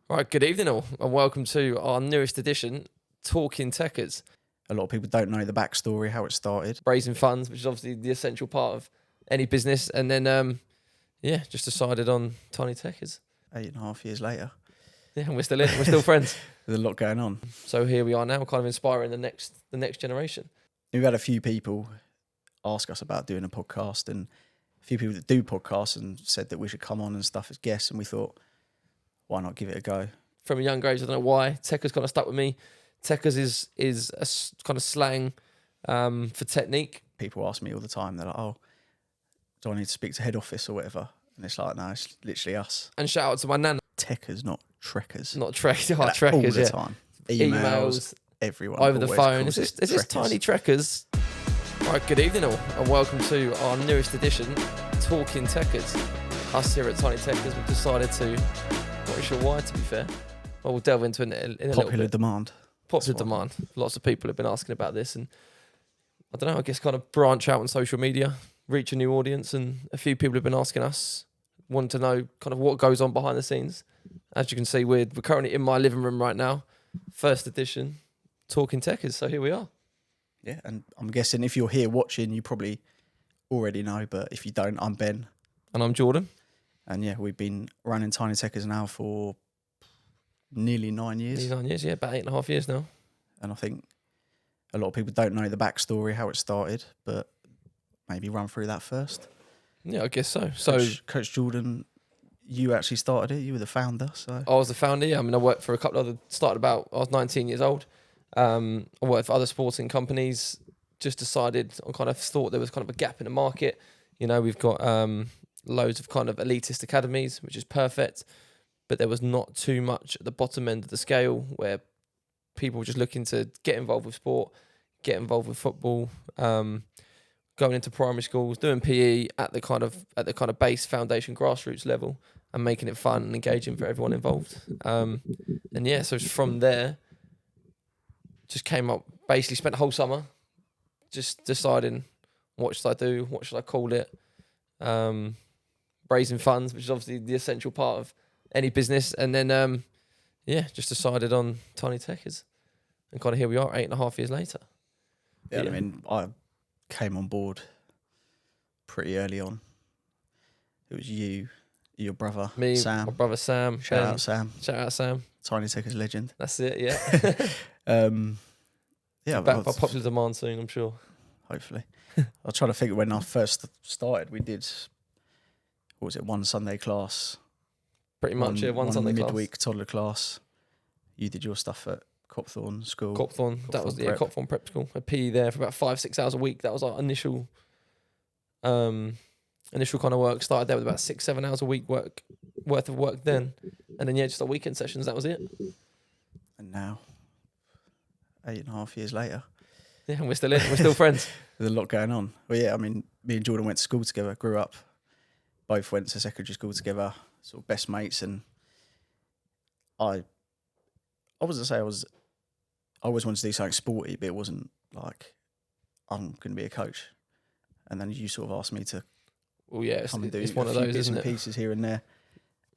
Right, good evening all, and welcome to our newest edition, Talking Tekkers. A lot of people don't know the backstory, how it started. Raising funds, which is obviously the essential part of any business, and then, just decided on Tiny Tekkers. 8.5 years later. Yeah, and we're still in, we're still friends. There's a lot going on. So here we are now, kind of inspiring the next generation. We've had a few people ask us about doing a podcast, and a few people that do podcasts and said that we should come on and stuff as guests, and we thought, why not give it a go? From a young age, I don't know why, Tekkers kind of stuck with me. Tekkers is a kind of slang for technique. People ask me all the time, they're like, oh, do I need to speak to head office or whatever? And it's like, no, it's literally us. And shout out to my nan. Tekkers, not trekkers. Not trekkers, All trekkers, the yeah. time. Emails, everyone. Over the phone. Is Is this Tiny Tekkers? Right, good evening all, and welcome to our newest edition, Talking Tekkers. Us here at Tiny Tekkers, we've decided to, not really sure why to be fair, well, we'll delve into it in a little Popular bit. demand. Popular demand. Lots of people have been asking about this, and I don't know, I guess kind of branch out on social media, reach a new audience, and a few people have been asking us, wanting to know kind of what goes on behind the scenes. As you can see, we're currently in my living room right now, first edition, Talking Tekkers, so here we are. Yeah, and I'm guessing if you're here watching, you probably already know, but if you don't, I'm Ben. And I'm Jordan. And yeah, we've been running Tiny Tekkers now for nearly 9 years. Nearly 9 years, yeah, about 8.5 years now. And I think a lot of people don't know the backstory, how it started, but maybe run through that first. Yeah, I guess so. So Coach Jordan, you actually started it. You were the founder. So I was the founder. Yeah. I mean, I worked for a couple of other. I was 19 years old. I worked for other sporting companies. Just decided, I kind of thought there was kind of a gap in the market. You know, we've got loads of kind of elitist academies, which is perfect, but there was not too much at the bottom end of the scale where people were just looking to get involved with sport, get involved with football, going into primary schools, doing PE at the kind of base foundation grassroots level, and making it fun and engaging for everyone involved. And yeah, so from there, just came up, basically spent the whole summer just deciding what should I do, what should I call it, raising funds, which is obviously the essential part of any business, and then just decided on Tiny Tekkers, and kind of here we are 8.5 years later. yeah, I mean, I came on board pretty early on. It was you, your brother, Me, Sam. my brother Sam. Shout Ben. out Sam, Shout out Sam. Tiny Tekkers legend. That's it, yeah. Yeah, Back by popular demand soon, I'm sure. hopefully. I was trying to figure when I first started, we did, what was it, one Sunday class. Pretty much, one Sunday class. midweek toddler class. You did your stuff at Copthorne School. Copthorne, that was Prep. Copthorne Prep School. A PE there for about 5-6 hours a week. That was our initial kind of work. Started there with about 6-7 hours a week worth of work then, and then just our weekend sessions. That was it. And now, 8.5 years later, Yeah, and we're still in. We're still friends. there's a lot going on. Well, yeah, I mean, me and Jordan went to school together, grew up, both went to secondary school together, sort of best mates, and I wasn't say I always wanted to do something sporty, but it wasn't like I'm going to be a coach. And then you sort of asked me to Well, yeah, come and do it's one a of few those, bits isn't and it? pieces here and there,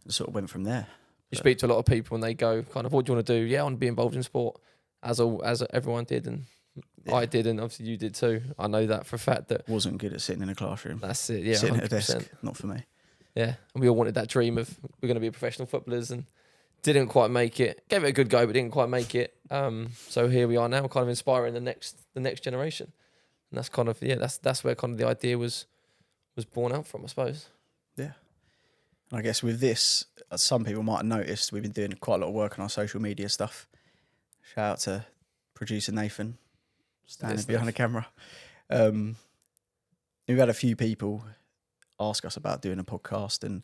and sort of went from there. You speak to a lot of people and they go, kind of, what do you want to do? Yeah, I want to be involved in sport, as everyone did, and Yeah. I did, and obviously you did too. I know that for a fact. That Wasn't good at sitting in a classroom. that's it. Yeah, Sitting 100%. at a desk, not for me. Yeah, and we all wanted that dream of we're going to be professional footballers, and didn't quite make it. Gave it a good go, but didn't quite make it. So here we are now, kind of inspiring the next generation, and that's kind of that's where kind of the idea was born out from, I suppose. Yeah. And I guess with this, some people might have noticed we've been doing quite a lot of work on our social media stuff. Shout out to producer Nathan, standing behind the camera. We've had a few people ask us about doing a podcast, and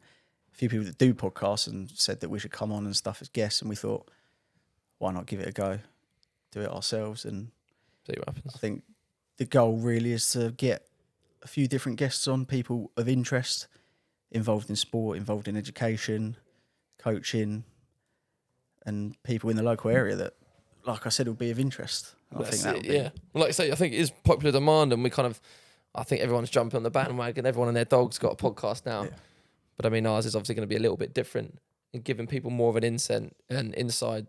a few people that do podcasts and said that we should come on and stuff as guests, and we thought, why not give it a go, do it ourselves? And See what happens. I think the goal really is to get a few different guests on, people of interest, involved in sport, involved in education, coaching, and people in the local area that, like I said, will be of interest. I think that would be. Yeah. Well, like I say, I think it is popular demand, and I think everyone's jumping on the bandwagon. Everyone and their dog's got a podcast now. Yeah. But I mean, ours is obviously going to be a little bit different and giving people more of an inside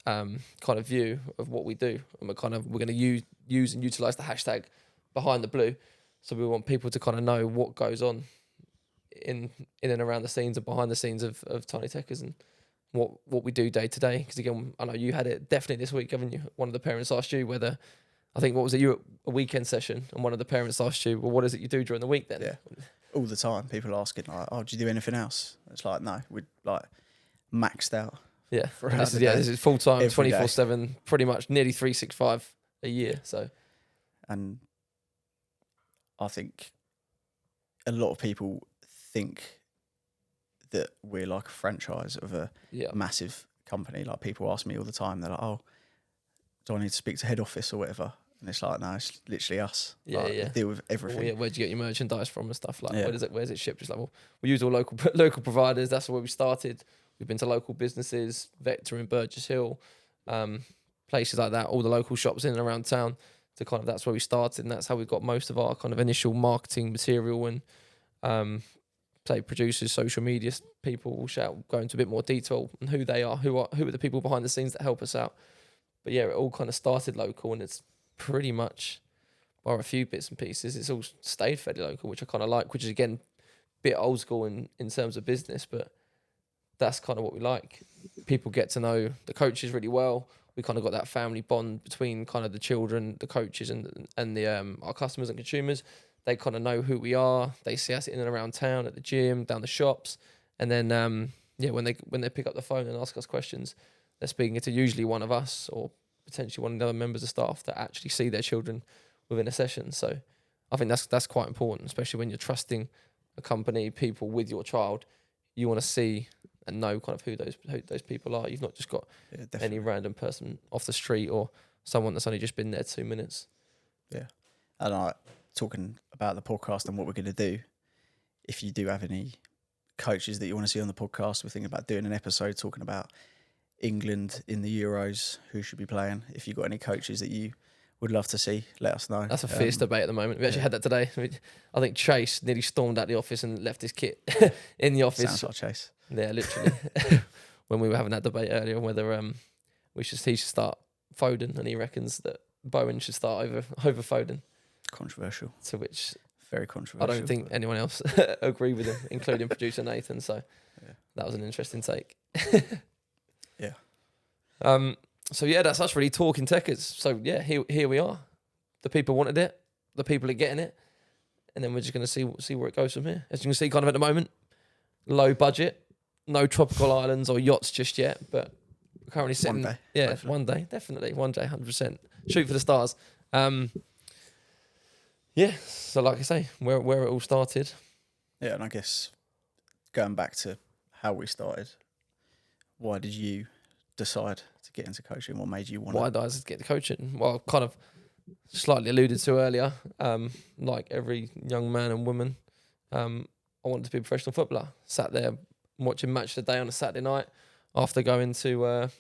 kind of view of what we do. And we're going to use and utilize the hashtag behind the blue. So we want people to kind of know what goes on in and around the scenes and behind the scenes of Tiny Tekkers and what we do day to day. Because again, I know you had it definitely this week, haven't you? One of the parents asked you whether, I think, what was it, you were at a weekend session, and one of the parents asked you, well, what is it you do during the week then? Yeah. All the time, people asking like, "Oh, do you do anything else?" It's like, no, we're like maxed out. Yeah, throughout this the is day, full time, every day. 24/7, pretty much nearly 365 a year. So, And I think a lot of people think that we're like a franchise of a yeah, massive company. Like people ask me all the time, they're like, "Oh, do I need to speak to head office or whatever?" And it's like, no, it's literally us. Yeah, like, yeah. We deal with everything. Well, yeah, where'd you get your merchandise from and stuff like? Yeah. Where's it shipped? Just like, well, we use all local providers. That's where we started. We've been to local businesses, Vector in Burgess Hill, places like that. All the local shops in and around town. To kind of, that's where we started, and that's how we got most of our kind of initial marketing material and say producers, social media people will go into a bit more detail on who they are, who are the people behind the scenes that help us out. But yeah, it all kind of started local, and it's pretty much, bar a few bits and pieces, it's all stayed fairly local, which I kind of like, which is again a bit old school in terms of business, but that's kind of what we like. People get to know the coaches really well. We kind of got that family bond between kind of the children, the coaches, and the our customers and consumers. They kind of know who we are. They see us in and around town, at the gym, down the shops, and then when they pick up the phone and ask us questions, they're speaking to usually one of us or potentially one of the other members of staff that actually see their children within a session. So I think that's quite important, especially when you're trusting a company, people with your child. You want to see and know kind of who those people are. You've not just got any random person off the street or someone that's only just been there 2 minutes. Yeah. And talking about the podcast and what we're going to do, if you do have any coaches that you want to see on the podcast, we're thinking about doing an episode talking about England in the Euros, who should be playing. If you've got any coaches that you would love to see, let us know. That's a fierce debate at the moment. We actually had that today. I think Chase nearly stormed out the office and left his kit in the office. Sounds like Chase. Yeah, literally. When we were having that debate earlier on whether he should start Foden, and he reckons that Bowen should start over Foden. Controversial. To which very controversial. I don't think anyone else agree with him, including producer Nathan. So that was an interesting take. Yeah. So yeah, that's us really talking Tekkers. So yeah, here we are. The people wanted it. The people are getting it, and then we're just going to see where it goes from here. As you can see, kind of at the moment, low budget, no tropical islands or yachts just yet, but we're currently sitting. One day, yeah, hopefully. one day, definitely, one day, 100%. Shoot for the stars. Yeah. So like I say, where it all started. Yeah, and I guess going back to how we started, why did you decide to get into coaching? What made you want Why did I get the coaching? Well, kind of slightly alluded to earlier. Like every young man and woman, I wanted to be a professional footballer. Sat there watching Match of the Day on a Saturday night after going to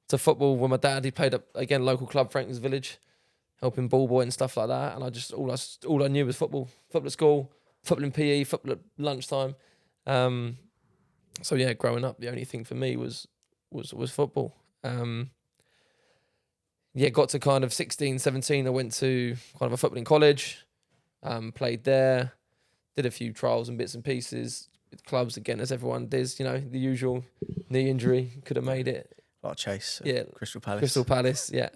football with my dad. He played at, again, local club, Franklin's Village, helping ball boy and stuff like that. And I just all I knew was football at school, football in PE, football at lunchtime. So yeah, growing up, the only thing for me was football. Got to kind of 16, 17. I went to kind of a footballing college, played there, did a few trials and bits and pieces with clubs again, as everyone does. The usual knee injury, could have made it. Like Chase, Yeah, Crystal Palace. Crystal Palace, yeah.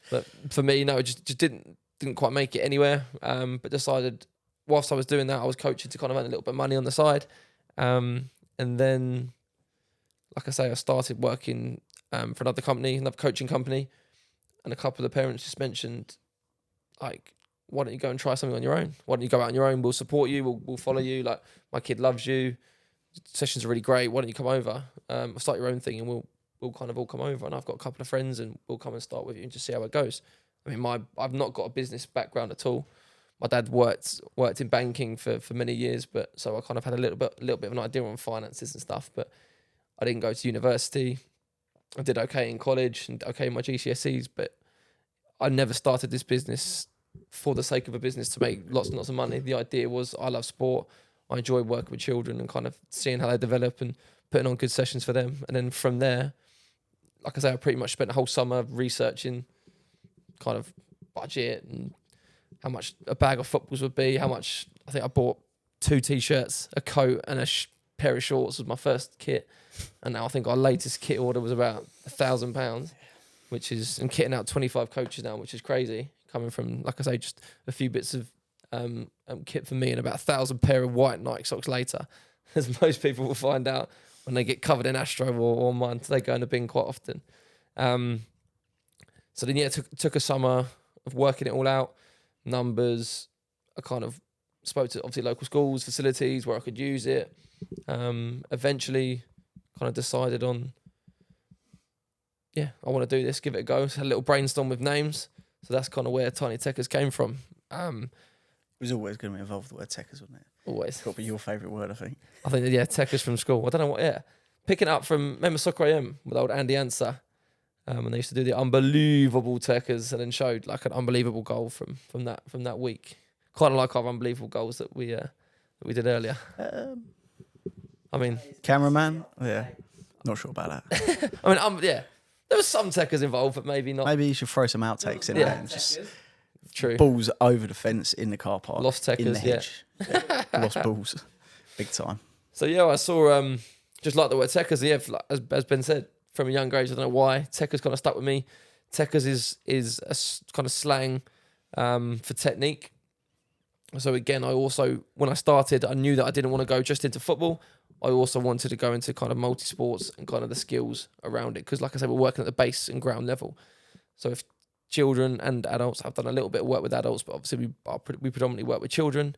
But for me, no, it just didn't quite make it anywhere. But decided whilst I was doing that, I was coaching to kind of earn a little bit of money on the side. And then, like I say, I started working for another coaching company, and a couple of the parents just mentioned, like, why don't you go and try something on your own? Why don't you go out on your own? We'll support you. We'll follow you. Like, my kid loves you. Sessions are really great. Why don't you come over? Start your own thing, and we'll kind of all come over. And I've got a couple of friends, and we'll come and start with you and just see how it goes. I mean, I've not got a business background at all. My dad worked in banking for many years, but so I kind of had a little bit of an idea on finances and stuff. But I didn't go to university. I did okay in college and okay in my GCSEs, but I never started this business for the sake of a business to make lots and lots of money. The idea was I love sport. I enjoy working with children and kind of seeing how they develop and putting on good sessions for them. And then from there, like I say, I pretty much spent the whole summer researching kind of budget and how much a bag of footballs would be, how much, I think I bought 2 t-shirts, a coat and a pair of shorts was my first kit. And now I think our latest kit order was about £1,000, which is, I'm kitting out 25 coaches now, which is crazy. Coming from, like I say, just a few bits of kit for me and about 1,000 pair of white Nike socks later, as most people will find out when they get covered in Astro or mine, they go in the bin quite often. So then, yeah, took a summer of working it all out, numbers. I kind of spoke to obviously local schools, facilities where I could use it. Eventually, kind of decided on, yeah, I want to do this, give it a go. So had a little brainstorm with names. So that's kind of where Tiny Tekkers came from. It was always going to be involved with the word Tekkers, wasn't it? Always. Got to be your favourite word, I think. I think, yeah, Tekkers from school. I don't know what, yeah. Picking it up from, remember Soccer AM with old Andy Answer? And they used to do the unbelievable Tekkers and then showed like an unbelievable goal from that week. Kind of like our unbelievable goals that we did earlier. I mean, cameraman? Yeah, not sure about that. I mean, yeah, there was some Tekkers involved, but maybe not. Maybe you should throw some outtakes in there and just true balls over the fence in the car park. Lost Tekkers, in the hedge. Yeah. Lost balls, big time. So yeah, I saw just like the word Tekkers. Yeah, as Ben said, from a younger age, I don't know why Tekkers kind of stuck with me. Tekkers is a kind of slang for technique. So again, I also, when I started, I knew that I didn't want to go just into football. I also wanted to go into kind of multi-sports and kind of the skills around it. Because like I said, we're working at the base and ground level. So if children and adults, I've done a little bit of work with adults, but obviously we predominantly work with children.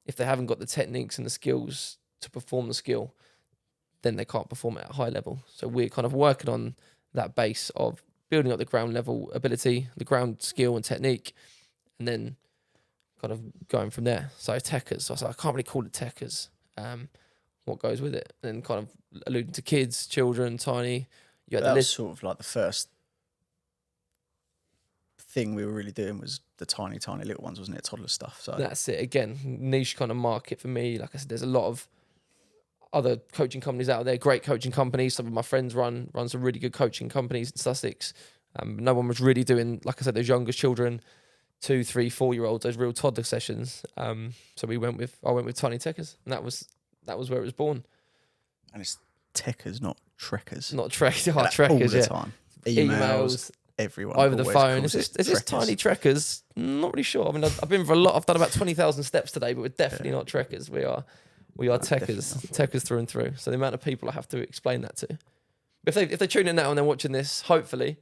If they haven't got the techniques and the skills to perform the skill, then they can't perform it at a high level. So we're kind of working on that base of building up the ground level ability, the ground skill and technique, and then kind of going from there. So Tekkers, so I was like, I can't really call it Tekkers. What goes with it? And kind of alluding to kids, children, tiny. You had That the was list. sort of like the first thing we were really doing was the tiny little ones, wasn't it? Toddler stuff. So That's it. Again, niche kind of market for me. Like I said, there's a lot of other coaching companies out there, great coaching companies. Some of my friends run some really good coaching companies in Sussex. No one was really doing, like I said, those younger children, 2, 3, 4-year-olds, those real toddler sessions. So I went with Tiny Tekkers, and that was where it was born. And it's Tekkers, not Trekkers. Not Trekkers, All Trekkers, the yeah. time. Emails, everyone over the always phone. calls Is it this Tiny Trekkers? Not really sure. I mean, I've been for a lot. I've done about 20,000 steps today, but we're definitely not Trekkers. We are Tekkers, Tekkers through and through. So the amount of people I have to explain that to. If they tune in now and they're watching this, hopefully,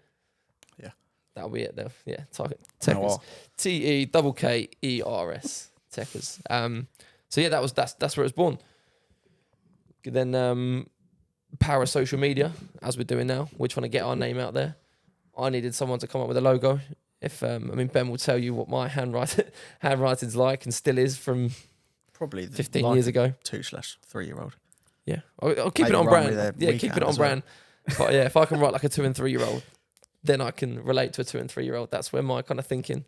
yeah, that'll be it. Though, yeah, Tekkers, Tekkers, Tekkers. So yeah, that's where it was born. Then power of social media, as we're doing now. We're trying to get our name out there. I needed someone to come up with a logo. If I mean, Ben will tell you what my handwriting's like and still is from probably 15 years ago. 2/3-year-old. Yeah, I'll keep Maybe it on run with brand. their Yeah, keep it weekend on as well. brand. But yeah, if I can write like a 2 and 3-year-old, then I can relate to a 2 and 3-year-old. That's where my kind of thinking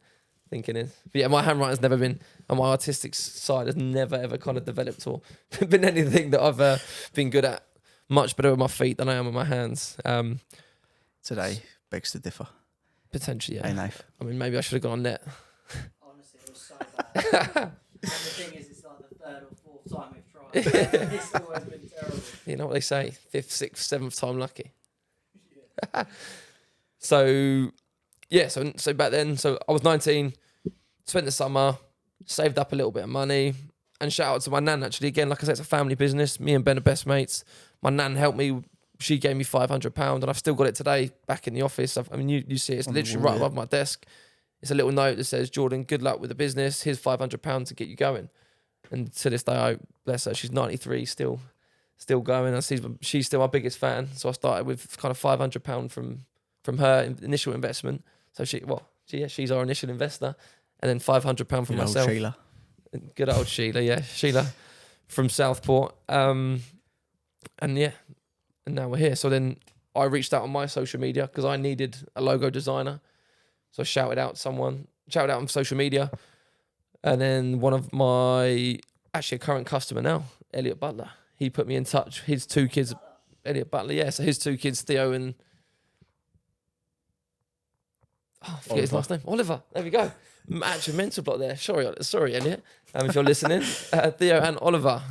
is. But yeah, my handwriting's never been, and my artistic side has never ever kind of developed or been anything that I've been good at. Much better with my feet than I am with my hands. Today begs to differ. Potentially, yeah. Hey, Nath. I mean, maybe I should have gone on net. Honestly, it was so bad. And the thing is, it's like the 3rd or 4th time we've tried. It's always been terrible. You know what they say? 5th, 6th, 7th time lucky. So, yeah. So back then, so I was 19, spent the summer, saved up a little bit of money, and shout out to my nan. Actually, again, like I said, it's a family business. Me and Ben are best mates. My nan helped me. She gave me £500, and I've still got it today back in the office. I mean, you see it. It's literally right above my desk. It's a little note that says, "Jordan, good luck with the business. Here's £500 to get you going." And to this day, I bless her. She's 93, still going. And she's still my biggest fan. So I started with kind of £500 from her initial investment. So she's our initial investor, and then £500 from myself. Old Sheila. Good old Sheila, yeah, Sheila from Southport. And yeah, and now we're here. So then I reached out on my social media because I needed a logo designer. So I shouted out on social media. And then one of my, actually a current customer now, Elliot Butler, he put me in touch. His 2 kids, Elliot Butler, yeah. So his 2 kids, Theo and I forget his last name. Oliver. There we go. Actual mental block there. Sorry, Elliot. If you're listening, Theo and Oliver,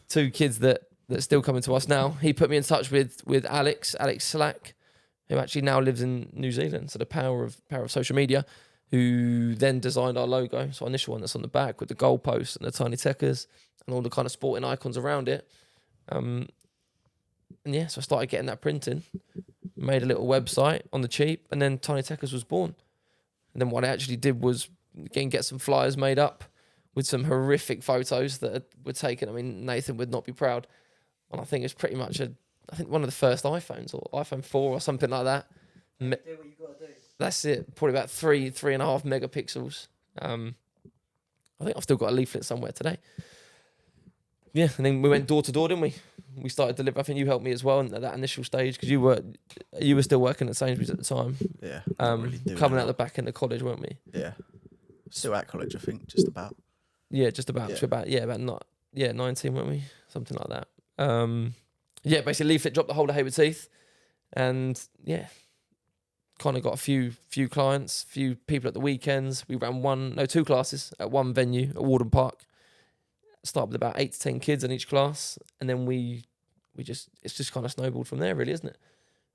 2 kids that still coming to us now. He put me in touch with Alex Slack, who actually now lives in New Zealand. So the power of social media, who then designed our logo. So our initial one that's on the back with the goalpost and the Tiny Tekkers and all the kind of sporting icons around it. And yeah, so I started getting that printing, made a little website on the cheap, and then Tiny Tekkers was born. And then what I actually did was again get some flyers made up with some horrific photos that were taken. I mean, Nathan would not be proud. And I think it's pretty much one of the first iPhones, or iPhone 4 or something like that. Do what you got to do. That's it. Probably about 3.5 megapixels. I think I've still got a leaflet somewhere today. Yeah, and then we went door to door, didn't we? We started delivering. I think you helped me as well at that initial stage because you were still working at Sainsbury's at the time. Yeah. Coming out the back end of college, weren't we? Yeah. Still at college, I think, just about. Yeah, just about. Yeah. About 19, weren't we? Something like that. Basically leaflet dropped the whole of Hayward Heath, and yeah, kind of got a few clients, few people at the weekends. We ran 2 classes at one venue at Warden Park. Started with about 8 to 10 kids in each class, and then it's just kind of snowballed from there, really, isn't it?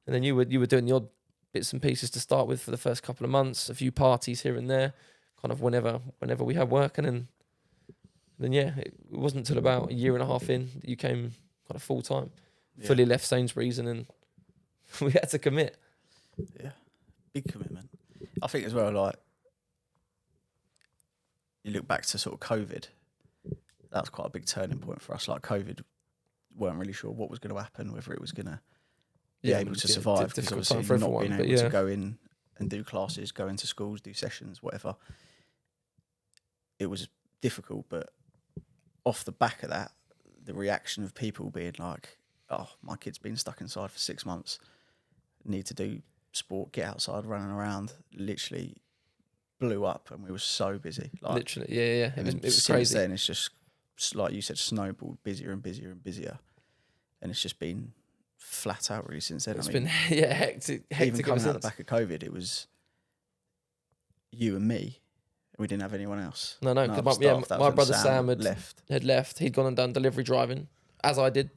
And then you were doing the odd bits and pieces to start with for the first couple of months, a few parties here and there, kind of whenever we had work, and then it wasn't until about a year and a half in that you came kind of full time, fully left Sainsbury's, and then we had to commit. Yeah, big commitment. I think as well, like you look back to sort of COVID. That was quite a big turning point for us. Like COVID, weren't really sure what was going to happen, whether it was going to be able to survive. Because obviously not being able to go in and do classes, go into schools, do sessions, whatever. It was difficult, but off the back of that, the reaction of people being like, "Oh, my kid's been stuck inside for 6 months. Need to do sport, get outside, running around." Literally blew up, and we were so busy. Like, literally, yeah. It was since crazy. then, it's just like you said, snowballed, busier and busier and busier, and it's just been flat out really since then. It's been hectic. Even coming out the back of COVID, it was you and me. We didn't have anyone else. No. My brother Sam had left. He'd gone and done delivery driving, as I did,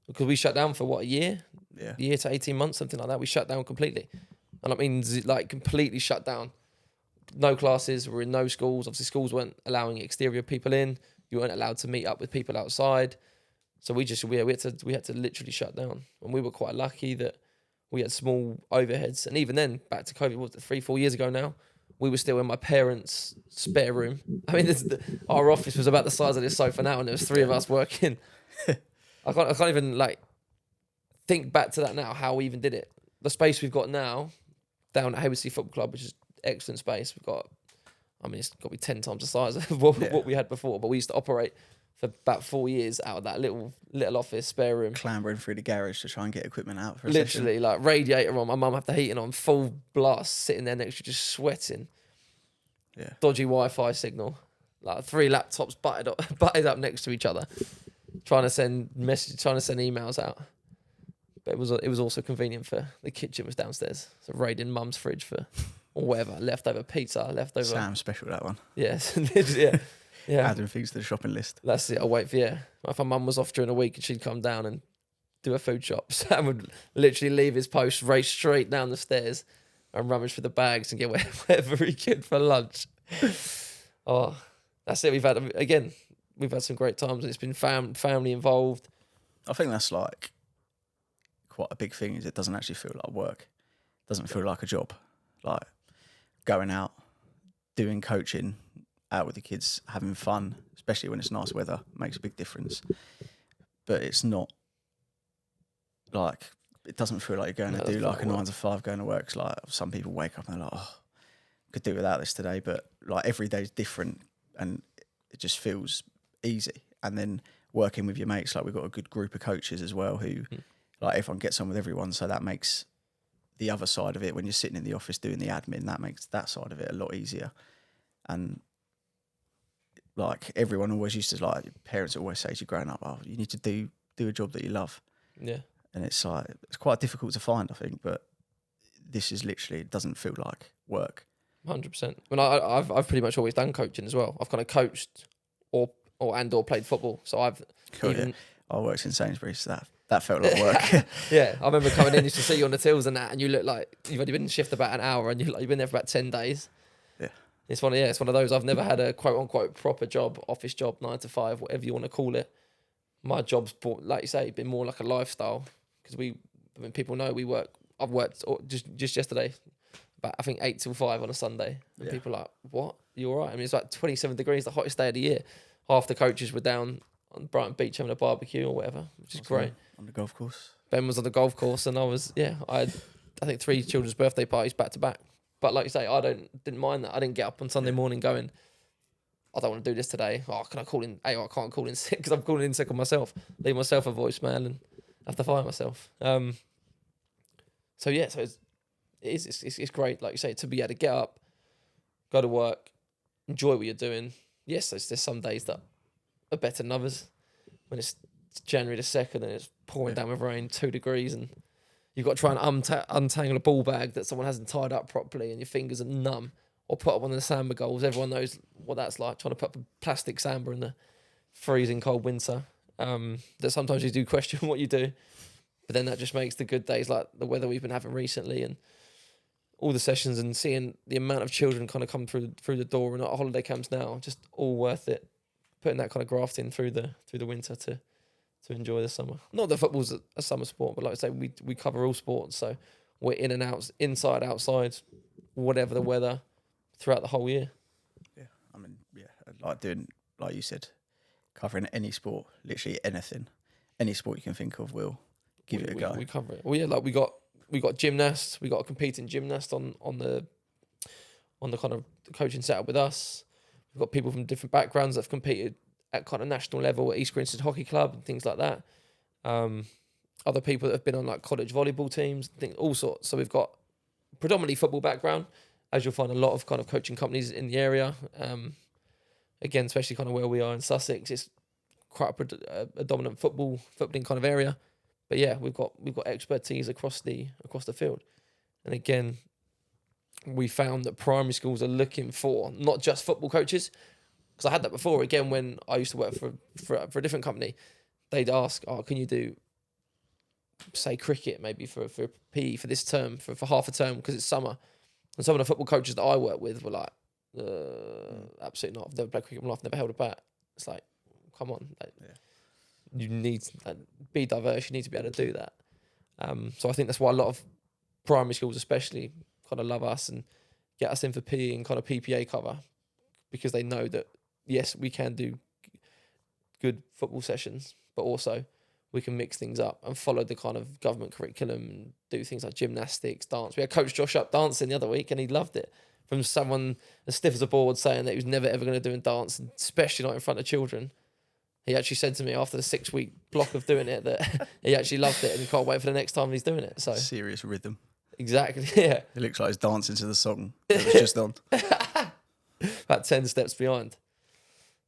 because we shut down for a year? Yeah. A year to 18 months, something like that. We shut down completely. And I mean, like, completely shut down. No classes, we were in no schools. Obviously, schools weren't allowing exterior people in. You weren't allowed to meet up with people outside. So we had to literally shut down. And we were quite lucky that we had small overheads. And even then, back to COVID, what was it, 3-4 years ago now, we were still in my parents' spare room. I mean, our office was about the size of this sofa now, and there was 3 of us working. I can't even like think back to that now, how we even did it. The space we've got now down at Hayward Football Club, which is excellent space. We've got, I mean, it's got to be 10 times the size of what we had before, but we used to operate for about 4 years out of that little office spare room. Clambering through the garage to try and get equipment out for a Literally, session. like radiator on. My mum had the heating on, full blast, sitting there next to you, just sweating. Yeah. Dodgy Wi-Fi signal. Like 3 laptops butted up next to each other, trying to send emails out. But it was also convenient for the kitchen was downstairs, so raiding mum's fridge for or whatever, leftover pizza, leftover. Sam's special, that one. Yes, yeah. Adding things to the shopping list. That's it. I'll wait for If my mum was off during a week and she'd come down and do a food shop, Sam would literally leave his post, race straight down the stairs, and rummage for the bags and get whatever he could for lunch. Oh, that's it. We've had some great times, and it's been family involved. I think that's like quite a big thing. Is it doesn't actually feel like work. It doesn't feel like a job. Like going out, doing coaching, out with the kids, having fun, especially when it's nice weather, makes a big difference. But it's not like, it doesn't feel like you're going to do like a 9 to 5 going to work. It's like some people wake up and they're like, oh, could do without this today. But like every day's different and it just feels easy. And then working with your mates, like we've got a good group of coaches as well who like everyone gets on with everyone. So that makes the other side of it, when you're sitting in the office doing the admin, that makes that side of it a lot easier. And like everyone always used to, like parents always say to you growing up, oh, you need to do a job that you love. Yeah. and it's like it's quite difficult to find, I think. But this is literally, it doesn't feel like work. 100%. I mean, I've pretty much always done coaching as well. I've kind of coached or played football. So I've Cool, even yeah. I worked in Sainsbury's, so that felt like work. yeah. I remember coming in, used to see you on the tills and that, and you look like you've only been in shift about an hour, and you've been there for about 10 days. Yeah. It's one of those. I've never had a quote unquote proper job, office job, 9 to 5, whatever you want to call it. My job's, like you say, been more like a lifestyle because people know we work. I've worked just yesterday, about I think 8 till 5 on a Sunday, and people are like, "What? You all right?" I mean, it's like 27 degrees, the hottest day of the year. Half the coaches were down on Brighton Beach having a barbecue or whatever, which is great. On the golf course. Ben was on the golf course, and I had I think 3 children's birthday parties back to back. But like you say, I didn't mind that. I didn't get up on Sunday morning going, I don't want to do this today. Oh, can I call in? I can't call in sick because I'm calling in sick on myself. Leave myself a voicemail and have to fire myself. So it's great, like you say, to be able to get up, go to work, enjoy what you're doing. Yes, there's some days that are better than others. When it's January the 2nd and it's pouring down with rain, 2 degrees, and you've got to try and untangle a ball bag that someone hasn't tied up properly, and your fingers are numb. Or put up one of the samba goals. Everyone knows what that's like, trying to put up a plastic samba in the freezing cold winter. That sometimes you do question what you do. But then that just makes the good days like the weather we've been having recently and all the sessions and seeing the amount of children kind of come through the door and at holiday camps now, just all worth it. Putting that kind of graft in through the winter to enjoy the summer. Not that football's a summer sport, but like I say, we cover all sports. So we're in and out, inside, outside, whatever the weather, throughout the whole year. Yeah, I mean, like doing, like you said, covering any sport, literally anything, any sport you can think of, we'll give it a go. We cover it. Well, yeah, like we got gymnasts, we got a competing gymnast on the kind of coaching setup with us. We've got people from different backgrounds that have competed at kind of national level at East Grinstead Hockey Club and things like that. Other people that have been on like college volleyball teams, all sorts. So we've got predominantly football background, as you'll find a lot of kind of coaching companies in the area. Again, especially kind of where we are in Sussex, it's quite a dominant footballing kind of area. But yeah, we've got expertise across the field. And again, we found that primary schools are looking for not just football coaches, because I had that before. Again, when I used to work for a different company, they'd ask, "Oh, can you do, say, cricket maybe for PE for this term for half a term because it's summer?" And some of the football coaches that I work with were like, absolutely not. I've never played cricket in my life, never held a bat. It's like, come on. You need to be diverse. You need to be able to do that. So I think that's why a lot of primary schools especially kind of love us and get us in for PE and kind of PPA cover because they know that, yes, we can do good football sessions, but also we can mix things up and follow the kind of government curriculum and do things like gymnastics, dance. We had Coach Josh up dancing the other week and he loved it. From someone as stiff as a board saying that he was never ever going to do a dance, especially not in front of children. He actually said to me after the 6-week block of doing it that he actually loved it and he can't wait for the next time he's doing it. So serious rhythm. Exactly, yeah. It looks like he's dancing to the song that was just on. About 10 steps behind.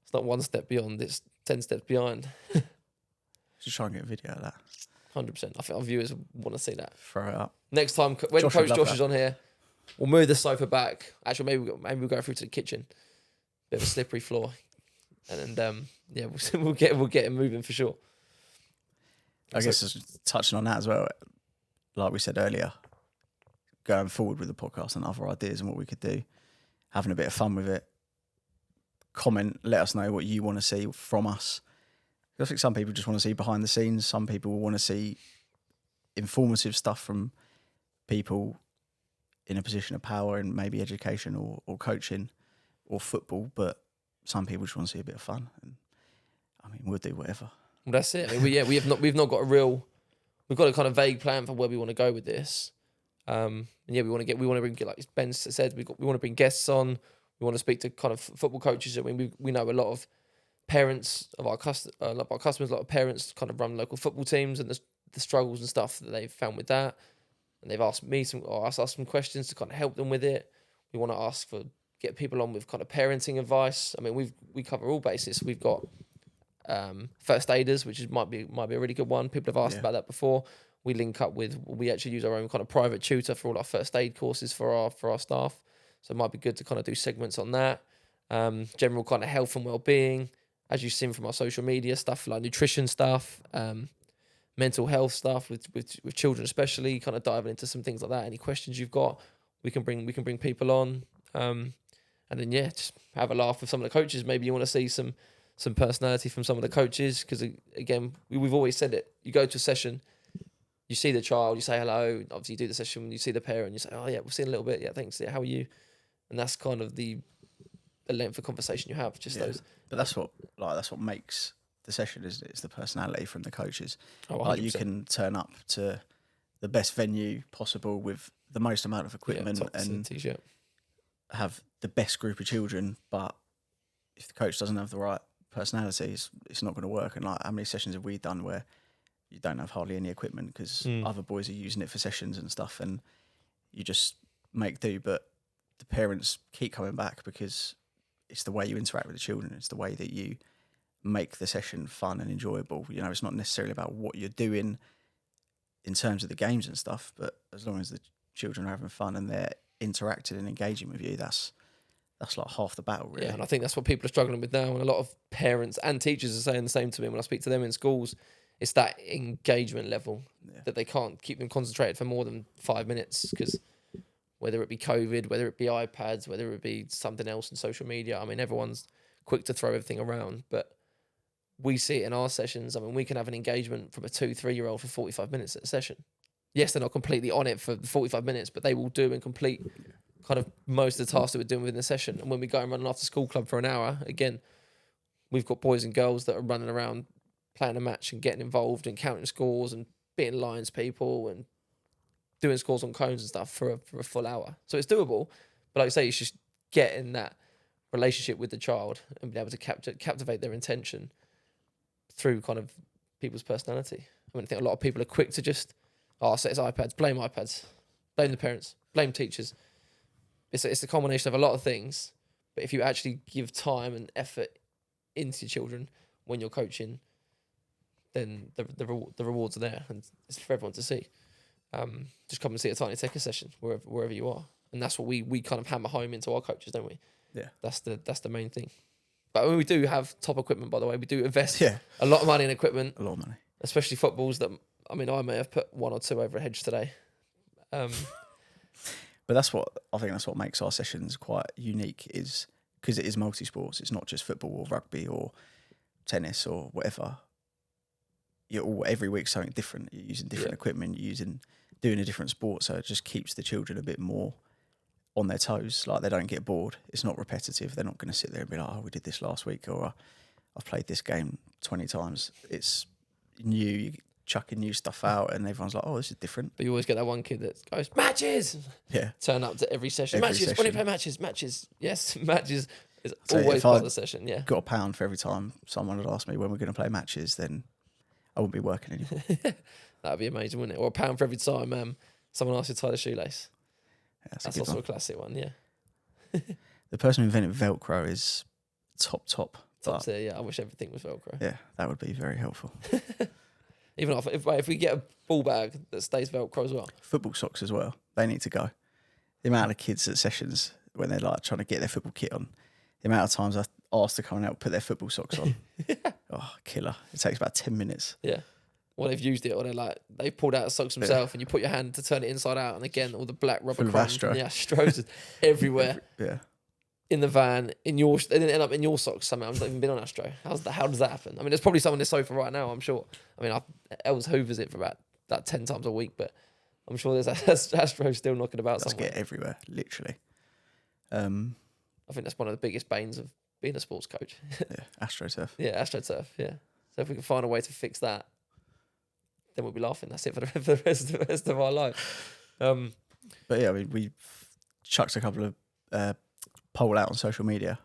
It's not 1 step beyond, it's 10 steps behind. Just try and get a video of that. 100%. I think our viewers want to see that. Throw it up. Next time, when Josh Coach would love Josh that. is on here, we'll move the sofa back. Actually, maybe we'll go through to the kitchen. Bit of a slippery floor. And then, we'll get him moving for sure. I guess just touching on that as well, like we said earlier, going forward with the podcast and other ideas and what we could do, having a bit of fun with it. Comment, let us know what you want to see from us. I think some people just want to see behind the scenes. Some people want to see informative stuff from people in a position of power and maybe education or coaching or football. But some people just want to see a bit of fun. And I mean, we'll do whatever. Well, that's it. I mean, we've not got we've got a kind of vague plan for where we want to go with this. And yeah, we want to bring, like Ben said, we want to bring guests on. We want to speak to kind of football coaches. I mean, we know a lot of parents of our customers, a lot of parents kind of run local football teams and the struggles and stuff that they've found with that. And they've asked me asked us some questions to kind of help them with it. We want to get people on with kind of parenting advice. I mean, we cover all bases. We've got first aiders, which might be a really good one. People have asked about that before. we link up with. We actually use our own kind of private tutor for all our first aid courses for our staff. So it might be good to kind of do segments on that. General kind of health and well-being, as you've seen from our social media stuff, like nutrition stuff, mental health stuff with children, especially kind of diving into some things like that. Any questions you've got, we can bring people on, and then just have a laugh with some of the coaches. Maybe you want to see some personality from some of the coaches, because again, we've always said it. You go to a session, you see the child, you say hello. Obviously, you do the session, you see the parent, you say, "Oh yeah, we've seen a little bit. Yeah, thanks. Yeah, how are you?" And that's kind of the length of conversation you have. Just those. But that's what makes the session, isn't it? It's the personality from the coaches. Oh, like you can turn up to the best venue possible with the most amount of equipment and have the best group of children, but if the coach doesn't have the right personality, it's not going to work. And like, how many sessions have we done where you don't have hardly any equipment because other boys are using it for sessions and stuff, and you just make do, but the parents keep coming back because it's the way you interact with the children. It's the way that you make the session fun and enjoyable. You know, it's not necessarily about what you're doing in terms of the games and stuff, but as long as the children are having fun and they're interacting and engaging with you, that's like half the battle, really. Yeah, and I think that's what people are struggling with now, and a lot of parents and teachers are saying the same to me when I speak to them in schools. It's that engagement level that they can't keep them concentrated for more than 5 minutes, because whether it be COVID, whether it be iPads, whether it be something else in social media, I mean, everyone's quick to throw everything around, but we see it in our sessions. I mean, we can have an engagement from a 2-3-year-old for 45 minutes at a session. Yes, they're not completely on it for 45 minutes, but they will do and complete kind of most of the tasks that we're doing within the session. And when we go and run an after school club for an hour, again, we've got boys and girls that are running around playing a match and getting involved and counting scores and beating lines people and doing scores on cones and stuff for a full hour. So it's doable, but like I say, it's just getting that relationship with the child and being able to captivate their attention through kind of people's personality. I mean, I think a lot of people are quick to just, say it's iPads, blame the parents, blame teachers. It's a combination of a lot of things, but if you actually give time and effort into your children when you're coaching, then the rewards are there, and it's for everyone to see. Just come and see a Tiny Tekkers session wherever you are, and that's what we kind of hammer home into our coaches, don't we? Yeah, that's the main thing. But when we do have top equipment, by the way, we do invest a lot of money in equipment, a lot of money, especially footballs. That I may have put 1 or 2 over a hedge today. But that's what makes our sessions quite unique, is because it is multi-sports. It's not just football or rugby or tennis or whatever. Every week something different. You're using different equipment. You're doing a different sport, so it just keeps the children a bit more on their toes. Like, they don't get bored. It's not repetitive. They're not going to sit there and be like, "Oh, we did this last week," or "I've played this game 20 times." It's new. You're chucking new stuff out, and everyone's like, "Oh, this is different." But you always get that one kid that goes, "Matches!" Yeah. Turn up to every session. When do you play matches? Matches. Yes, matches is So always part of the session. Yeah. Got £1 for every time someone would ask me when we're going to play matches, then I wouldn't be working anymore. That'd be amazing, wouldn't it? Or £1 for every time someone asks you to tie the shoelace. Yeah, that's also a classic one, yeah. The person who invented Velcro is top. Top tier, yeah. I wish everything was Velcro. Yeah, that would be very helpful. Even if we get a ball bag that stays Velcro as well. Football socks as well. They need to go. The amount of kids at sessions when they're like trying to get their football kit on, the amount of times I asked to come and help put their football socks on. Oh, killer. It takes about 10 minutes. Yeah. Well, they've used it, or they've pulled out the socks themselves, and you put your hand to turn it inside out, and again, all the black rubber crumbs, Astros everywhere. Yeah. In the van, they didn't end up in your socks somehow. I've not even been on Astro. How does that happen? I mean, there's probably someone on this sofa right now, I'm sure. I mean, Els hoovers it for about 10 times a week, but I'm sure there's Astro still knocking about somewhere. Let's get everywhere, literally. I think that's one of the biggest banes of being a sports coach. Yeah, AstroTurf. Yeah, AstroTurf, yeah. So if we can find a way to fix that, then we'll be laughing. That's it for the rest of our life. But yeah, I mean, we chucked a couple of poll out on social media.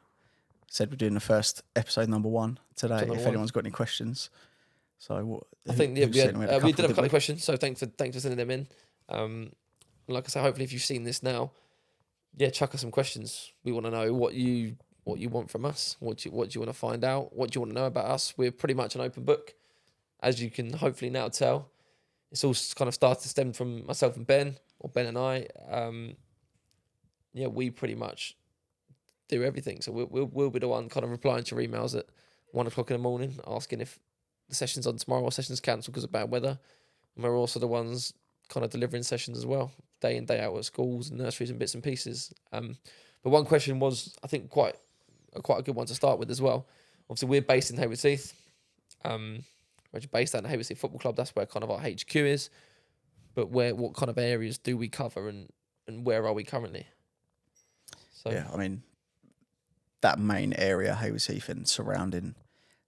Said we're doing the first episde number 1 today. If anyone's got any questions, I think we did have a couple of questions. So thanks for sending them in. Like I say, hopefully if you've seen this now, chuck us some questions. We want to know what you want from us. What do you want to find out? What do you want to know about us? We're pretty much an open book, as you can hopefully now tell. it's all kind of started to stem from myself and Ben, or Ben and I. We pretty much do everything. So we'll be the one kind of replying to your emails at 1 o'clock in the morning, asking if the session's on tomorrow or session's cancelled because of bad weather. And we're also the ones kind of delivering sessions as well, day in, day out at schools and nurseries and bits and pieces. But one question was, I think, quite a good one to start with as well. Obviously, we're based in Haywards Heath. We're based out in Haywards Heath Football Club. That's where kind of our HQ is. But what kind of areas do we cover, and where are we currently? So Yeah, I mean, that main area, Haywards Heath and surrounding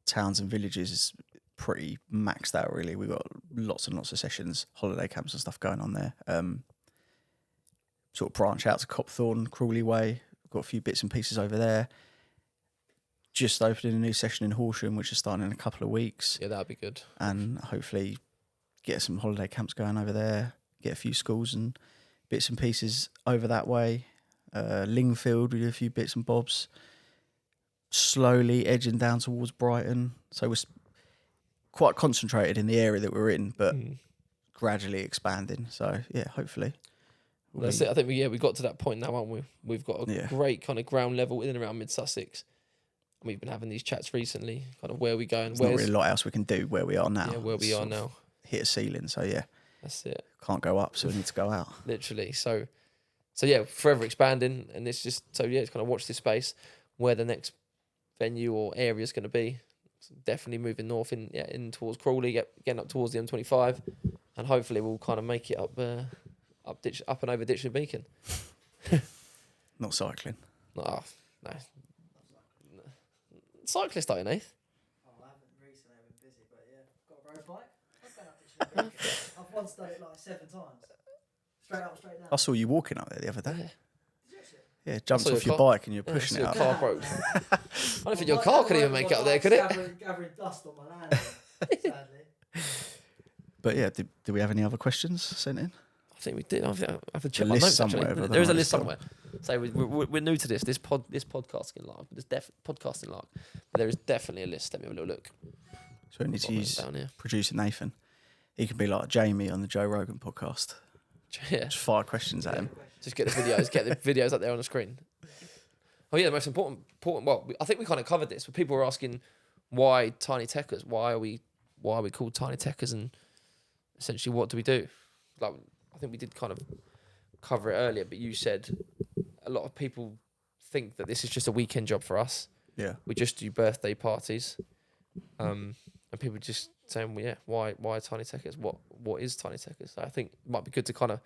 towns and villages, is pretty maxed out, really. We've got lots and lots of sessions, holiday camps and stuff going on there. Sort of branch out to Copthorne, Crawley Way. We've got a few bits and pieces over there. Just opening a new session in Horsham, which is starting in a couple of weeks. yeah, that'd be good. And hopefully get some holiday camps going over there, get a few schools and bits and pieces over that way. Lingfield, we do a few bits and bobs. Slowly edging down towards Brighton. So we're quite concentrated in the area that we're in, but gradually expanding. So, yeah, hopefully. That's it. I think we got to that point now, aren't we? We've got a great kind of ground level in and around Mid-Sussex. And we've been having these chats recently, kind of where we go. There's not really a lot else we can do where we are now. Yeah, where we are now. Hit a ceiling, so yeah. That's it. Can't go up, so we need to go out. Literally. So yeah, forever expanding. And it's just, it's kind of watch this space, where the next venue or area is going to be. So definitely moving north in towards Crawley, getting up towards the M25. And hopefully we'll kind of make it up and over Ditchley Beacon. Not cycling. No. Cyclist, are you, Nath? Oh, I haven't recently. I've been busy, but yeah, got a road bike. I've been up to Beacon. I've once done it like 7 times. Straight up, straight down. I saw you walking up there the other day. Yeah. Did you actually? Yeah, jumped I saw off your your bike and you're pushing it your up. car broke. I don't think your car could even make it up there, could it? Gathering dust on my land, sadly. But yeah, did we have any other questions sent in? I think we did. I have to check my list notes, somewhere, actually. but I There is a don't list know. somewhere. So we're new to this podcasting lark. There's podcasting lark. But there is definitely a list. Let me have a little look. So we need to Got it use down here. producer Nathan. He can be like Jamie on the Joe Rogan podcast. Yeah. Just fire questions at him. Just get the videos up there on the screen. Oh yeah, the most important. Well, I think we kind of covered this, but people were asking why Tiny Tekkers. Why are we called Tiny Tekkers, and essentially what do we do? Like, I think we did kind of cover it earlier, but you said a lot of people think that this is just a weekend job for us. Yeah. We just do birthday parties, and people just saying, well, yeah, why Tiny Tekkers? What is Tiny Tekkers? So I think it might be good to kind of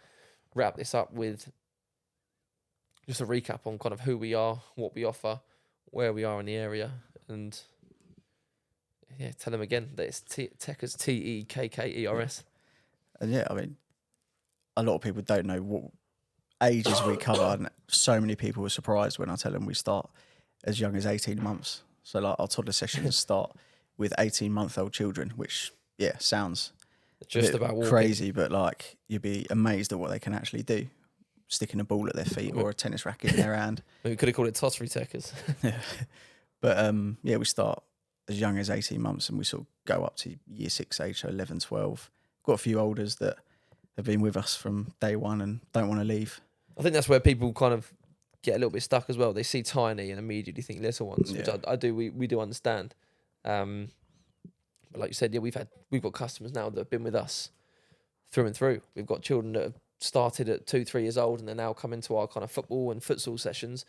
wrap this up with just a recap on kind of who we are, what we offer, where we are in the area, and yeah, tell them again that it's Tekkers, Tekkers. And yeah, I mean, a lot of people don't know what ages we cover, and so many people were surprised when I tell them we start as young as 18 months. So like our toddler sessions start with 18-month-old children, which sounds Just a bit about walking. crazy, but like you'd be amazed at what they can actually do. Sticking a ball at their feet or a tennis racket in their hand. We could have called it Tossery Tekkers. But we start as young as 18 months and we sort of go up to year 6 age, so 11, 12. Got a few olders that have been with us from day one and don't want to leave. I think that's where people kind of get a little bit stuck as well. They see tiny and immediately think little ones, which I do. We do understand. But like you said, we've got customers now that have been with us through and through. We've got children that have started at 2-3 years old and they're now coming to our kind of football and futsal sessions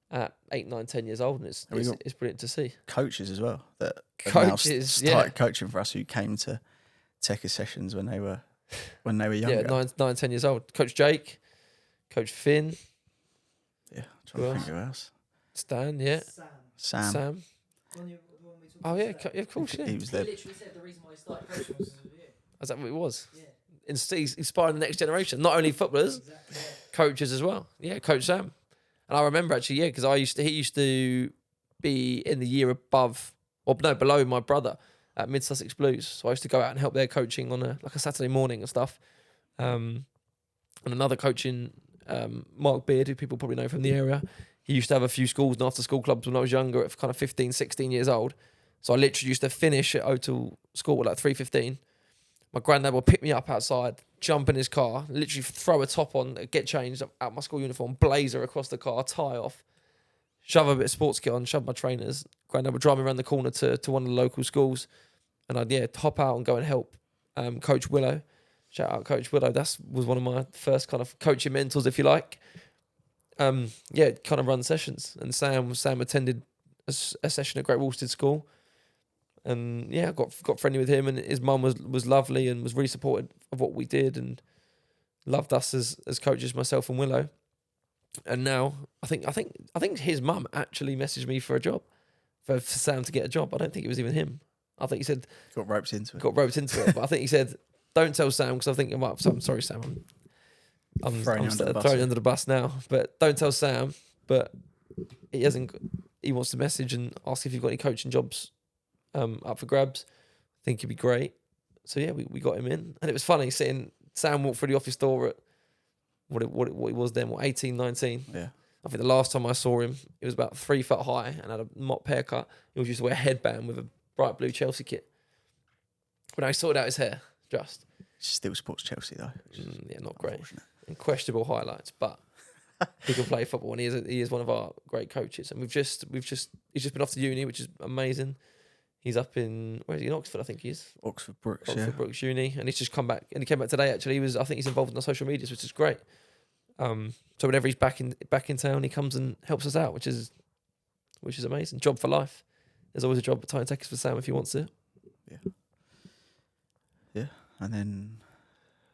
at 8, 9, 10 years old, and it's brilliant to see. Coaches as well that have now started coaching for us, who came to Tekkers sessions when they were younger. Yeah, 9, 10 years old. Coach Jake, Coach Finn. Yeah, trying to think who else. Stan, yeah. Sam. The one we talked Oh about yeah, today. of course, yeah. He was He there. literally said the reason why he started coaching was because of you. Is that what it was? Yeah. Inspiring the next generation, not only footballers, Exactly. Yeah. coaches as well. Yeah, Coach Sam. And I remember actually, because he used to be in the year above, below my brother at Mid Sussex Blues. So I used to go out and help their coaching on a Saturday morning and stuff. And another coaching, Mark Beard, who people probably know from the area, he used to have a few schools and after school clubs when I was younger, at kind of 15, 16 years old. So I literally used to finish at O'Toole School at like 3:15, My granddad would pick me up outside, jump in his car, literally throw a top on, get changed out my school uniform, blazer across the car, tie off, shove a bit of sports kit on, shove my trainers. Granddad would drive me around the corner to one of the local schools, and I'd hop out and go and help Coach Willow. Shout out Coach Willow. That was one of my first kind of coaching mentors, if you like. Kind of run sessions. And Sam attended a session at Great Wolstead School. And I got friendly with him, and his mum was lovely and was really supportive of what we did and loved us as coaches, myself and Willow. And now I think his mum actually messaged me for a job, for Sam to get a job. I don't think it was even him. I think he said Got roped into it. But I think he said, "Don't tell Sam," because I think I'm sorry, Sam. I'm throwing you under the bus now, but don't tell Sam. But he hasn't. He wants to message and ask if you've got any coaching jobs up for grabs. I think he'd be great. So we got him in, and it was funny seeing Sam walk through the office door at what he was then, 18, 19. Yeah. I think the last time I saw him, he was about 3 foot high and had a mop haircut. He was used to wear a headband with a bright blue Chelsea kit. When I sorted out his hair, Still supports Chelsea though. Not great. And questionable highlights, but he can play football, and he is one of our great coaches. And he's just been off to uni, which is amazing. He's up in, where is he? In Oxford, I think he is. Oxford Brooks Uni, and he's just come back, and he came back today. Actually, I think he's involved in our social medias, which is great. So whenever he's back in town, he comes and helps us out, which is amazing. Job for life. There's always a job at Tiny Tekkers for Sam if he wants it. Yeah. And then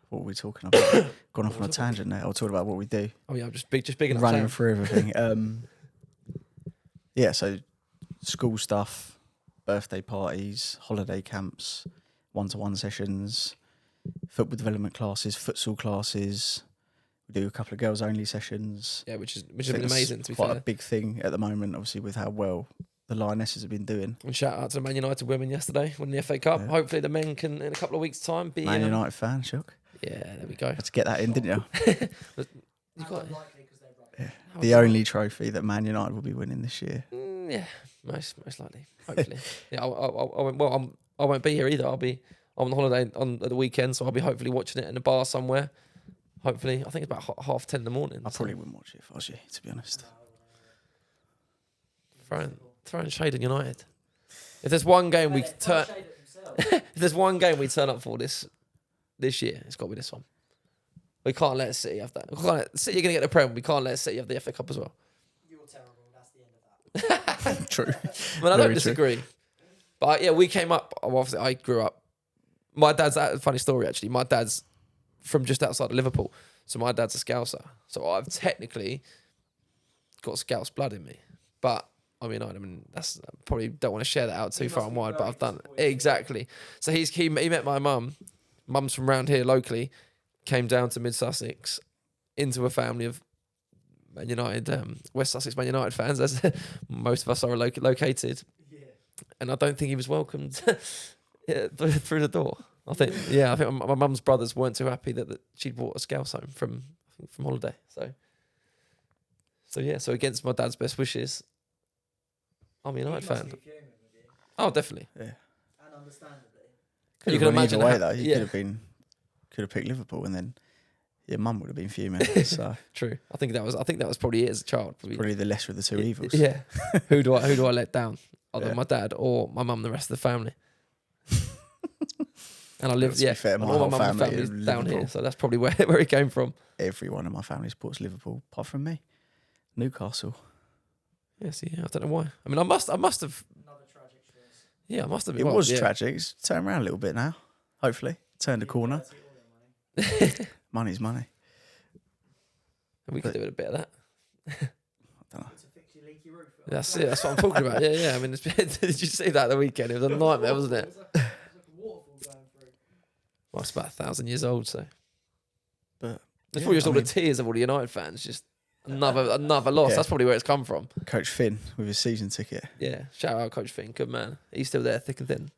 what were we talking about? Gone off on a tangent now. I'll talk about what we do. Oh yeah, I'm just big enough. Running through everything. So school stuff, birthday parties, holiday camps, one-to-one sessions, football development classes, futsal classes. We do a couple of girls only sessions. Yeah, which has been amazing. To be quite fair, a big thing at the moment, obviously, with how well the Lionesses have been doing. And shout out to the Man United women yesterday winning the FA Cup. Yeah. Hopefully the men can in a couple of weeks' time be Man United fan, shock. Yeah, there we go. Had to get that in, didn't you? You got The only trophy that Man United will be winning this year. Yeah, most likely. Hopefully. Yeah, I won't be here either. I'll be on holiday on the weekend, so I'll be hopefully watching it in a bar somewhere. Hopefully, I think it's about 10:30 in the morning. I probably wouldn't watch it if I was you, to be honest. Throwing shade on United. If there's one game we turn, if there's one game we turn up for this year, it's got to be this one. We can't let City have that. City are going to get the Prem. We can't let City have the FA Cup as well. You're terrible. That's the end of that. True. I mean, I don't disagree. But we came up. Obviously, I grew up. My dad's a funny story actually. My dad's from just outside of Liverpool, so my dad's a Scouser. So I've technically got Scouse blood in me. But I mean, that's probably don't want to share that out too far and wide. But I've done it exactly. So he met my mum. Mum's from around here locally. Came down to Mid Sussex, into a family of Man United, West Sussex Man United fans, as most of us are located. Yeah. And I don't think he was welcomed through the door. I think my mum's brothers weren't too happy that she'd brought a Scouse home from holiday. So against my dad's best wishes, I'm a United fan. Oh, definitely. Yeah. And understandably. You can imagine either way though. You could have picked Liverpool, and then your mum would have been fuming. So true. I think that was probably it as a child. Probably the lesser of the two evils. Yeah. Who do I let down? Either my dad or my mum, and the rest of the family. And I lived, fair, all my mum and family's down here, so that's probably where it came from. Everyone in my family supports Liverpool, apart from me. Newcastle. Yes, I don't know why. I mean, I must have. Another tragic choice. Yeah, I must have. It was tragic. It's turned around a little bit now. Hopefully, turned a corner. Money's money. We could do a bit of that. I don't know. To fix your leaky roof. That's it. That's what I'm talking about. Yeah. I mean, did you see that the weekend? It was a nightmare, wasn't it? It was like a waterfall going through. Well, it's about 1,000 years old, so. But it's probably just all the tears of all the United fans. Just another loss. Yeah. That's probably where it's come from. Coach Finn with his season ticket. Yeah, shout out Coach Finn, good man. He's still there, thick and thin.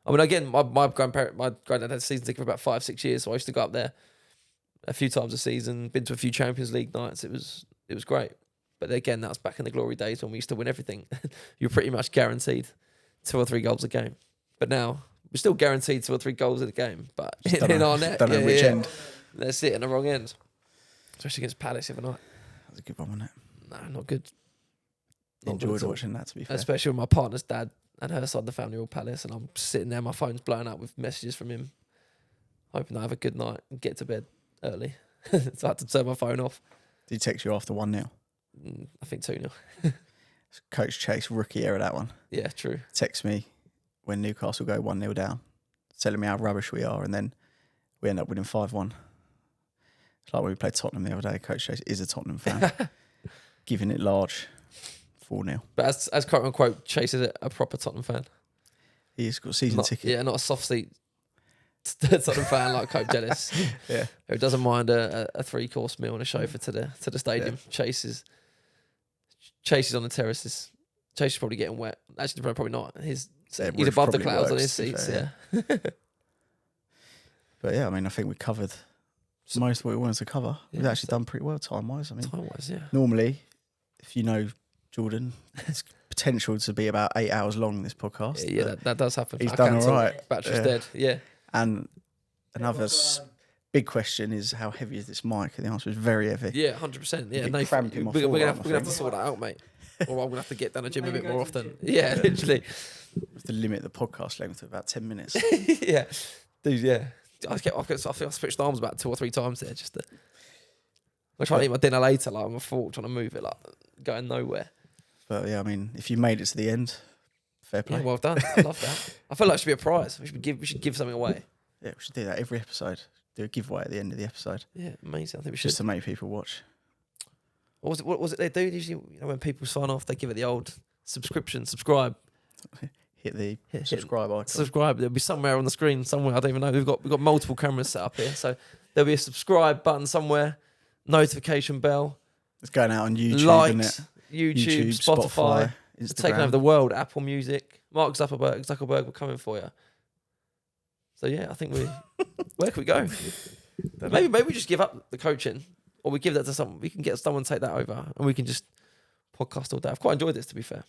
I mean, again, my granddad had a season ticket for about 5-6 years, so I used to go up there a few times a season. Been to a few Champions League nights. It was great. But again, that was back in the glory days when we used to win everything. You're pretty much guaranteed 2 or 3 goals a game. But now We're still guaranteed 2 or 3 goals in the game, but Just in our net, don't know which end. That's it, in the wrong end. Especially against Palace the other night. That was a good one, wasn't it? No, not good. Not good Enjoyed at all. watching that, to be fair. Especially with my partner's dad and her side of the family all Palace, and I'm sitting there, my phone's blowing up with messages from him, hoping I have a good night and get to bed early. So I had to turn my phone off. Did he text you after 1-0? I think 2-0. Coach Chase, rookie error, that one. Yeah, true. Text me when Newcastle go 1-0 down, telling me how rubbish we are, and then we end up winning 5-1. It's like when we played Tottenham the other day. Coach Chase is a Tottenham fan, giving it large, 4-0. But as quote unquote, Chase is a proper Tottenham fan. He's got a season Not, ticket. yeah, not a soft seat Tottenham fan like Cope Jealous. Yeah. Who doesn't mind a 3-course meal and a chauffeur to the stadium. Yeah. Chase is on the terraces. Chase is probably getting wet. Actually, probably not. He's above the clouds on his seats. Yeah. But yeah, I mean, I think we covered most of what we wanted to cover. Yeah, We've actually done pretty well time-wise. I mean, time-wise, yeah. Normally, if you know Jordan, it's potential to be about 8 hours long, this podcast. Yeah, that does happen. He's done all right. Battery's dead. Yeah. And another big question is, how heavy is this mic? And the answer is very heavy. Yeah, 100%. Yeah, no, we're going to have to sort that out, mate. Or I'm going to have to get down the gym a bit more often. Yeah, literally. We have to limit the podcast length to about 10 minutes. Yeah. Dude, yeah. I think I switched arms about 2 or 3 times there just to... I'm trying to eat my dinner later, like on a fork, trying to move it, like going nowhere. But yeah, I mean, if you made it to the end, fair play. Yeah, well done. I love that. I feel like it should be a prize. We should give something away. Yeah, we should do that every episode. Do a giveaway at the end of the episode. Yeah, amazing. I think we should. Just to make people watch. What was it they do usually? You know, when people sign off, they give it the old subscribe. Hit the subscribe icon. Subscribe. There'll be somewhere on the screen somewhere. I don't even know. We've got multiple cameras set up here, so there'll be a subscribe button somewhere. Notification bell. It's going out on YouTube, Likes, isn't it? YouTube, Spotify. It's taking over the world. Apple Music. Mark Zuckerberg, we're coming for you. So yeah, I think where can we go? Maybe we just give up the coaching, or we give that to someone. We can get someone to take that over, and we can just podcast all day. I've quite enjoyed this, to be fair.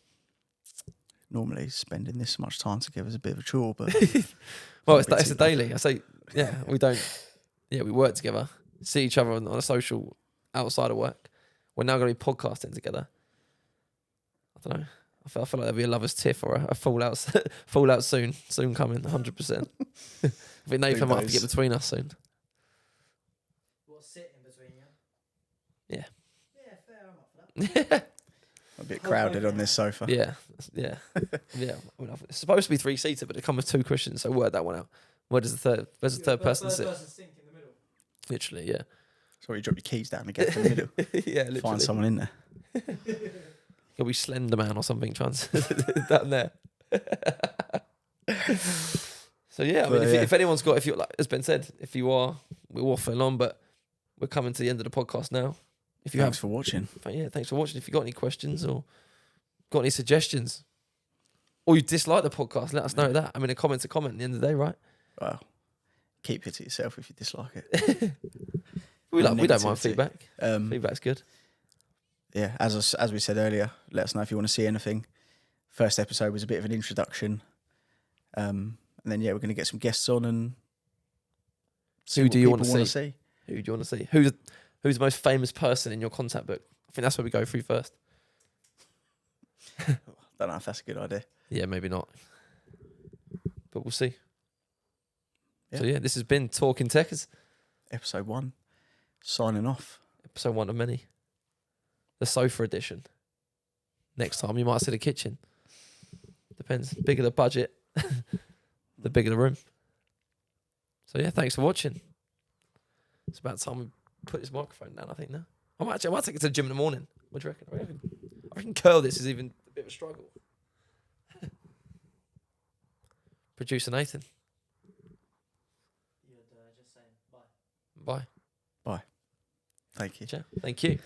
Normally, spending this much time together is a bit of a chore, but well, it's a daily. I say, yeah, we don't. Yeah, we work together, see each other on a social outside of work. We're now going to be podcasting together. I don't know. I feel like there'll be a lover's tiff or a fallout soon coming, 100%. I think Nathan might have to get between us soon. What's sitting between you? Yeah. Yeah, fair. I'm up for that. a bit crowded on this sofa. Yeah. I mean, it's supposed to be 3-seater, but it comes with 2 cushions. So work that one out. Where's the third person sit? Sink in the middle. Literally, yeah. So you drop your keys down and get to the middle. Yeah, literally. Find someone in there. He'll be Slender Man or something trying to down there. So yeah, I mean, if anyone's got, if you like, as Ben said, we're waffling on, but we're coming to the end of the podcast now. If you Thanks for watching. Thanks for watching. If you got any questions or got any suggestions, or you dislike the podcast, let us know that. I mean, a comment's a comment at the end of the day, right? Well, keep it to yourself if you dislike it. we don't mind feedback. Feedback's good. Yeah, as we said earlier, let us know if you want to see anything. First episode was a bit of an introduction. And then, we're going to get some guests on and who do you want to see? Who do you want to see? Who's the most famous person in your contact book? I think that's where we go through first. Don't know if that's a good idea. Yeah, maybe not. But we'll see. Yeah. So, this has been Talking Tekkers. Episode 1. Signing off. Episode 1 of many. The sofa edition. Next time, you might see the kitchen. Depends. Bigger the budget, the bigger the room. So, thanks for watching. It's about time we put this microphone down, I think, now. I might take it to the gym in the morning. What do you reckon? I reckon curl this is even a bit of a struggle. Producer Nathan. You're just saying bye. Bye. Thank you. Thank you.